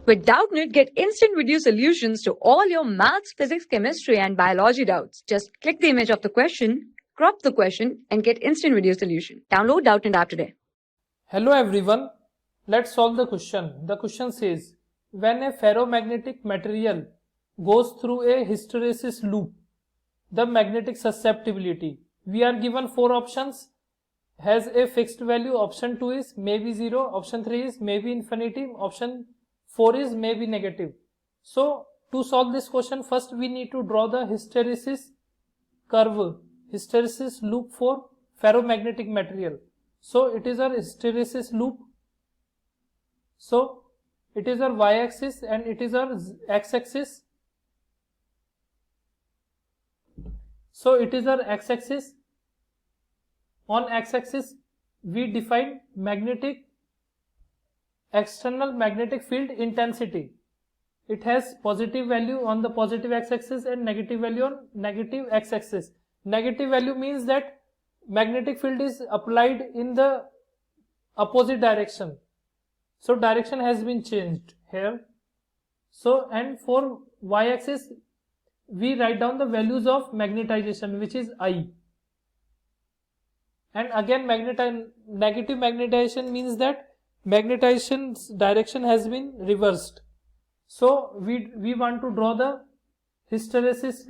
With Doubtnut, get instant video solutions to all your maths, physics, chemistry, and biology doubts. Just click the image of the question, crop the question, and get instant video solution. Download Doubtnut app today. Hello everyone, let's solve the question. The question says, when a ferromagnetic material goes through a hysteresis loop, the magnetic susceptibility, we are given 4 options, has a fixed value. Option 2 is maybe 0, option 3 is maybe infinity, option 4 is maybe negative. So to solve this question, first we need to draw the hysteresis curve, hysteresis loop for ferromagnetic material. So it is our hysteresis loop. So it is our y-axis and it is our x-axis. So it is our x-axis. On x-axis we define external magnetic field intensity. It has positive value on the positive x-axis and negative value on negative x-axis. Negative value means that magnetic field is applied in the opposite direction. So direction has been changed here. So and for y-axis we write down the values of magnetization, which is I. And again negative magnetization means that magnetization's direction has been reversed. So we want to draw the hysteresis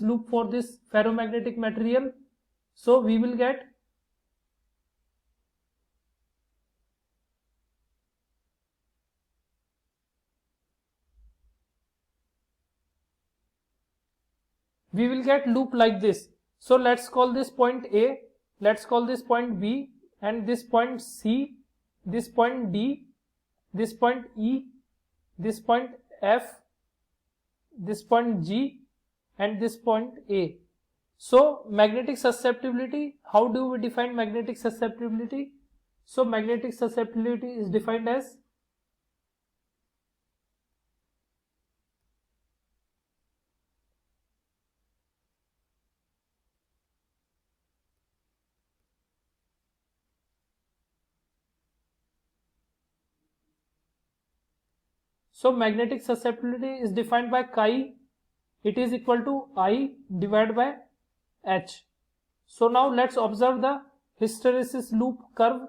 loop for this ferromagnetic material. So we will get loop like this. So let's call this point A, let's call this point B, and this point C, this point D, this point E, this point F, this point G, and this point A. So magnetic susceptibility, how do we define magnetic susceptibility? So magnetic susceptibility is defined as magnetic susceptibility is defined by chi. It is equal to I divided by H. So now let's observe the hysteresis loop curve.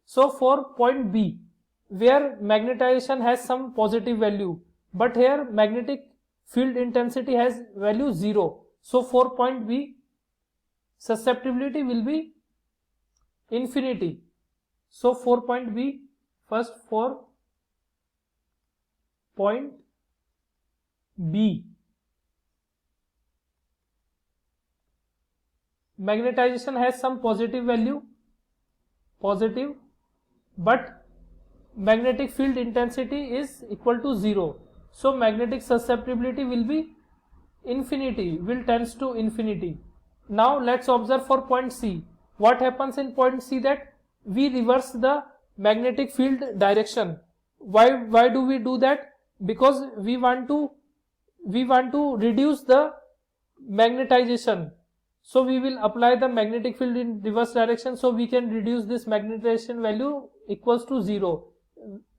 So for point B, where magnetization has some positive value, but here magnetic field intensity has value 0. So for point B, susceptibility will be infinity. So for point B, first for point B, magnetization has some positive value, positive, but magnetic field intensity is equal to 0. So magnetic susceptibility will be infinity, will tends to infinity. Now let's observe for point C. What happens in point C? That we reverse the magnetic field direction. Why do we do that? Because we want to reduce the magnetization. So we will apply the magnetic field in reverse direction, so we can reduce this magnetization value equals to 0.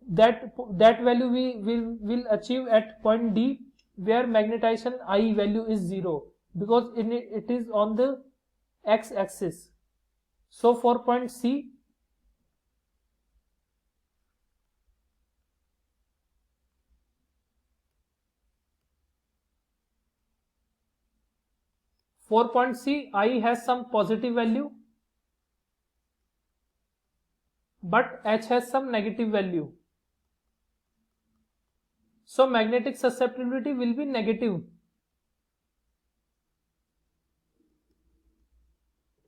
That value we will achieve at point D, where magnetization I value is 0, because it is on the x-axis. So for point C, I has some positive value, but H has some negative value. So magnetic susceptibility will be negative.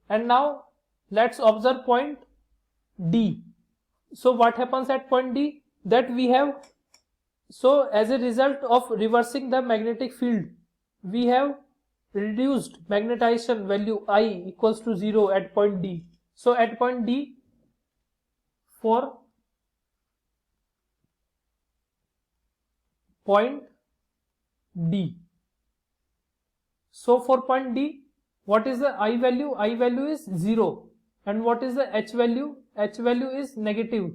And now let's observe point D. So what happens at point D? That we have, so as a result of reversing the magnetic field, we have reduced magnetization value I equals to 0 at point D. So at point D, for point D, so for point D, what is the I value? I value is 0. And what is the H value? H value is negative.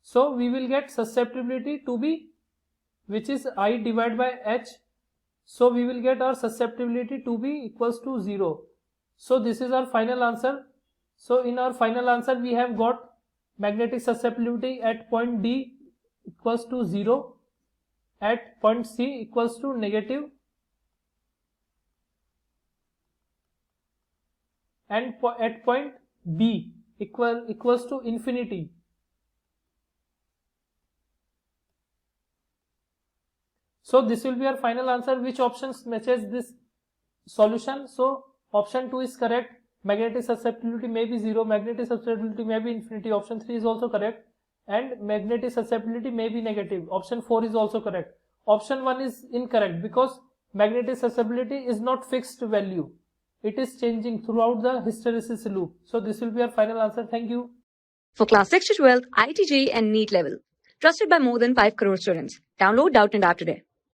So we will get susceptibility to be, which is I divided by H. So we will get our susceptibility to be equals to 0. So this is our final answer. So in our final answer we have got magnetic susceptibility at point D equals to 0, at point C equals to negative, and at point B equals to infinity. So this will be our final answer. Which options matches this solution? So option 2 is correct. Magnetic susceptibility may be 0, magnetic susceptibility may be infinity. Option 3 is also correct. And magnetic susceptibility may be negative. Option 4 is also correct. Option 1 is incorrect because magnetic susceptibility is not fixed value. It is changing throughout the hysteresis loop. So this will be our final answer. Thank you. For class 6 to 12, IIT JEE and NEET level. Trusted by more than 5 crore students. Download Doubtnut App today.